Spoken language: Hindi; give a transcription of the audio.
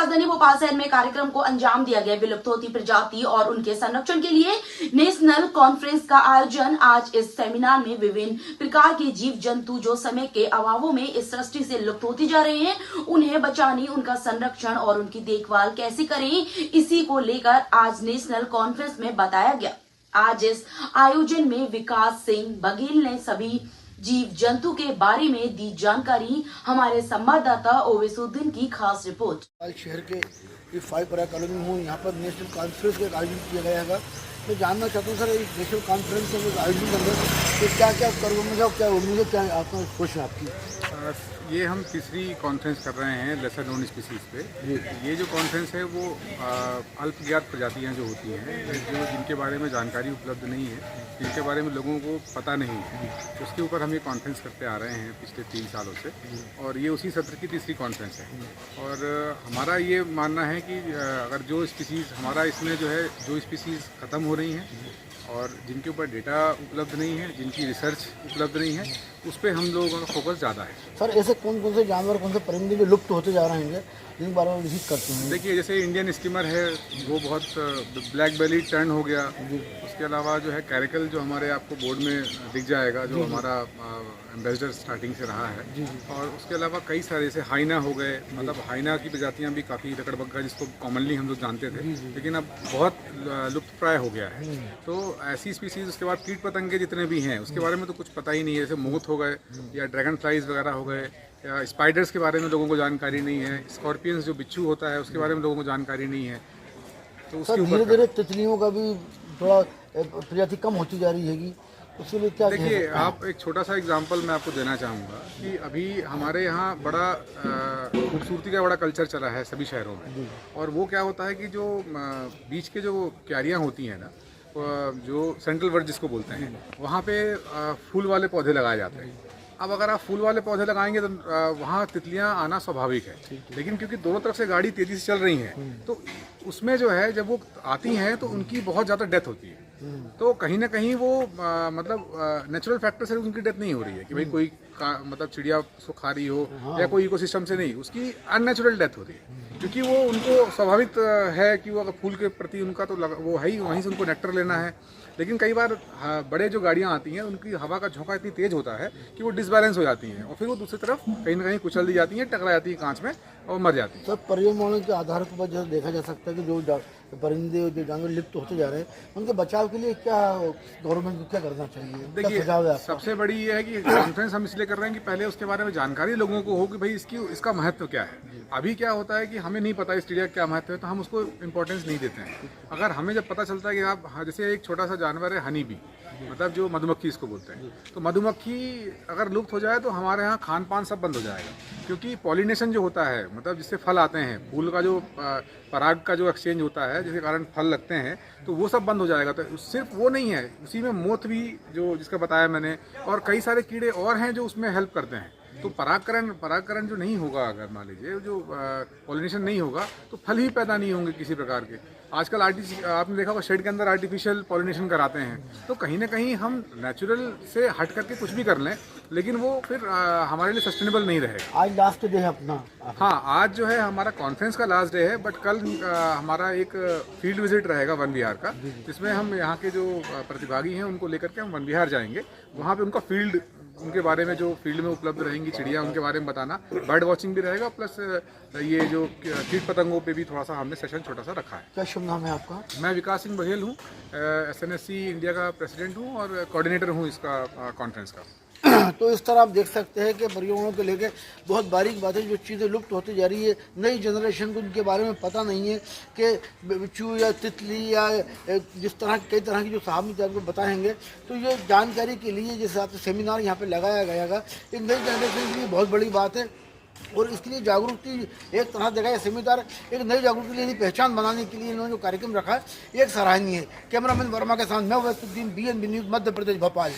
राजधानी भोपाल शहर में कार्यक्रम को अंजाम दिया गया। विलुप्त होती प्रजाति और उनके संरक्षण के लिए नेशनल कॉन्फ्रेंस का आयोजन। आज इस सेमिनार में विभिन्न प्रकार के जीव जंतु जो समय के अभावों में इस सृष्टि से लुप्त होती जा रहे हैं, उन्हें बचाने, उनका संरक्षण और उनकी देखभाल कैसे करें, इसी को लेकर आज नेशनल कॉन्फ्रेंस में बताया गया। आज इस आयोजन में विकास सिंह बघेल ने सभी जीव जंतु के बारे में दी जानकारी। हमारे संवाददाता ओवेसुद्दीन की खास रिपोर्ट। शहर के 5 परा कॉलोनी में हूँ। यहाँ पर नेशनल कॉन्फ्रेंस का आयोजन किया गया है। मैं जानना चाहता हूँ सर, इस नेशनल कॉन्फ्रेंस के आयोजन के अंदर क्या क्या करोगे, क्या उम्मीद, क्या आपका सोच है आपकी? ये हम तीसरी कॉन्फ्रेंस कर रहे हैं लेसर नोन स्पीसीज पे। ये जो कॉन्फ्रेंस है वो अल्पज्ञात प्रजातियां जो होती हैं, जो जिनके बारे में जानकारी उपलब्ध नहीं है, जिनके बारे में लोगों को पता नहीं है, उसके ऊपर हम ये कॉन्फ्रेंस करते आ रहे हैं पिछले 3 सालों से। और ये उसी सत्र की तीसरी कॉन्फ्रेंस है। और हमारा ये मानना है कि अगर जो स्पीसीज़ हमारा इसमें जो है, जो स्पीसीज़ ख़त्म हो रही हैं और जिनके ऊपर डेटा उपलब्ध नहीं है, जिनकी रिसर्च उपलब्ध नहीं है, उस पर हम लोगों का फोकस ज़्यादा है। सर ऐसे कौन कौन से जानवर, कौन से परिंदे जो लुप्त होते जा रहे हैं, जिनके बारे में विजिट करते हैं? देखिए, जैसे इंडियन स्टीमर है, वो बहुत ब्लैक बेली टर्न हो गया। उसके अलावा जो है कैरिकल, जो हमारे आपको बोर्ड में दिख जाएगा, जो हमारा एम्बेसडर स्टार्टिंग से रहा है। और उसके अलावा कई सारे जैसे हाइना हो गए, मतलब हाइना की प्रजातियाँ भी काफ़ी, लकड़बग्गा जिसको कॉमनली हम लोग जानते थे, लेकिन अब बहुत लुप्त प्राय हो गया है। तो ऐसी स्पीसीज, उसके बाद कीट पतंगे जितने भी हैं उसके बारे में तो कुछ पता ही नहीं है। जैसे मोथ हो गए या ड्रैगन फ्लाइज वगैरह हो गए, या स्पाइडर्स के बारे में लोगों को जानकारी नहीं है। स्कॉर्पियंस जो बिच्छू होता है उसके बारे में लोगों को जानकारी नहीं है। तो उसके ऊपर धीरे धीरे तितलियों का भी थोड़ा प्रजाति कम होती जा रही है। उसके लिए क्या? देखिए, आप एक छोटा सा एग्जांपल मैं आपको देना चाहूँगा कि अभी हमारे यहाँ बड़ा खूबसूरती का बड़ा कल्चर चला है सभी शहरों में। और वो क्या होता है कि जो बीच के जो क्यारियाँ होती हैं ना, जो सेंट्रल वर्ड जिसको बोलते हैं, वहाँ पे फूल वाले पौधे लगाए जाते हैं। अब अगर आप फूल वाले पौधे लगाएंगे तो वहाँ तितलियाँ आना स्वाभाविक है, लेकिन क्योंकि दोनों तरफ से गाड़ी तेज़ी से चल रही है, तो उसमें जो है जब वो आती हैं तो उनकी बहुत ज़्यादा डेथ होती है। तो कहीं ना कहीं वो मतलब नेचुरल फैक्टर से उनकी डेथ नहीं हो रही है कि भाई कोई मतलब चिड़िया उसको खा रही हो या कोई इकोसिस्टम से नहीं, उसकी अननेचुरल डेथ हो रही है। क्योंकि वो उनको स्वाभाविक है कि वो अगर फूल के प्रति उनका तो वो है ही, वहीं से उनको नेक्टर लेना है। लेकिन कई बार बड़े जो गाड़ियाँ आती हैं उनकी हवा का झोंका इतनी तेज़ होता है कि वो डिसबैलेंस हो जाती हैं और फिर वो दूसरी तरफ कहीं ना कहीं कुचल दी जाती हैं, टकरा जाती हैं कांच में और मर जाती हैं। सर पर्यावरण के आधार पर जैसे देखा जा सकता है कि जो परिंदे, जो जानवर लिप्त होते जा रहे हैं, उनके बचाव के लिए क्या गवर्नमेंट को क्या करना चाहिए? देखिए, सबसे बड़ी ये है कि कॉन्फ्रेंस हम इसलिए कर रहे हैं कि पहले उसके बारे में जानकारी लोगों को हो कि भाई इसका महत्व क्या है। अभी क्या होता है कि हमें नहीं पता इस चिड़िया का क्या महत्व है, तो हम उसको इम्पोर्टेंस नहीं देते हैं। अगर हमें जब पता चलता है कि आप, जैसे एक छोटा सा जानवर है हनी बी, मतलब जो मधुमक्खी इसको बोलते हैं, तो मधुमक्खी अगर लुप्त हो जाए तो हमारे यहाँ खान पान सब बंद हो जाएगा। क्योंकि पॉलिनेशन जो होता है, मतलब जिससे फल आते हैं, फूल का जो पराग का जो एक्सचेंज होता है, जिसके कारण फल लगते हैं, तो वो सब बंद हो जाएगा। तो सिर्फ वो नहीं है, उसी में मोथ भी जो जिसका बताया मैंने, और कई सारे कीड़े और हैं जो उसमें हेल्प करते हैं। तो परागकरण जो नहीं होगा, अगर मान लीजिए जो पॉलिनेशन नहीं होगा, तो फल ही पैदा नहीं होंगे किसी प्रकार के। आजकल आपने देखा होगा शेड के अंदर आर्टिफिशियल पॉलिनेशन कराते हैं। तो कहीं ना कहीं हम नेचुरल से हट करके कुछ भी कर लें, लेकिन वो फिर हमारे लिए सस्टेनेबल नहीं रहेगा। आज लास्ट डे है अपना। हाँ, आज जो है हमारा कॉन्फ्रेंस का लास्ट डे है, बट कल हमारा एक फील्ड विजिट रहेगा वन विहार का, जिसमें हम यहाँ के जो प्रतिभागी हैं उनको लेकर के हम वन विहार जाएंगे। वहाँ पे उनका फील्ड, उनके बारे में जो फील्ड में उपलब्ध रहेंगी चिड़िया, उनके बारे में बताना, बर्ड वॉचिंग भी रहेगा, प्लस ये जो कीट पतंगों पे भी थोड़ा सा हमने सेशन छोटा सा रखा है। क्या शुभ नाम है आपका? मैं विकास सिंह बघेल हूँ, SNSC इंडिया का प्रेसिडेंट हूँ और कोऑर्डिनेटर हूँ इसका कॉन्फ्रेंस का। तो इस तरह आप देख सकते हैं कि पर्यावरण को लेकर बहुत बारीक बातें, जो चीज़ें लुप्त होती जा रही है, नई जनरेशन को उनके बारे में पता नहीं है कि बिच्छू या तितली या जिस तरह कई तरह की जो साहब ने आपको बताएंगे। तो ये जानकारी के लिए जिस हिसाब से सेमिनार यहाँ पे लगाया गया है, एक नई जनरेशन के लिए बहुत बड़ी बात है। और इसके लिए जागरूकता एक तरह देखा है, सेमिनार एक नई जागरूकता के लिए, पहचान बनाने के लिए इन्होंने जो कार्यक्रम रखा है, एक सराहनीय है। कैमरामैन वर्मा के साथ मैं ओवैसुद्दीन, BNB न्यूज़, मध्य प्रदेश, भोपाल।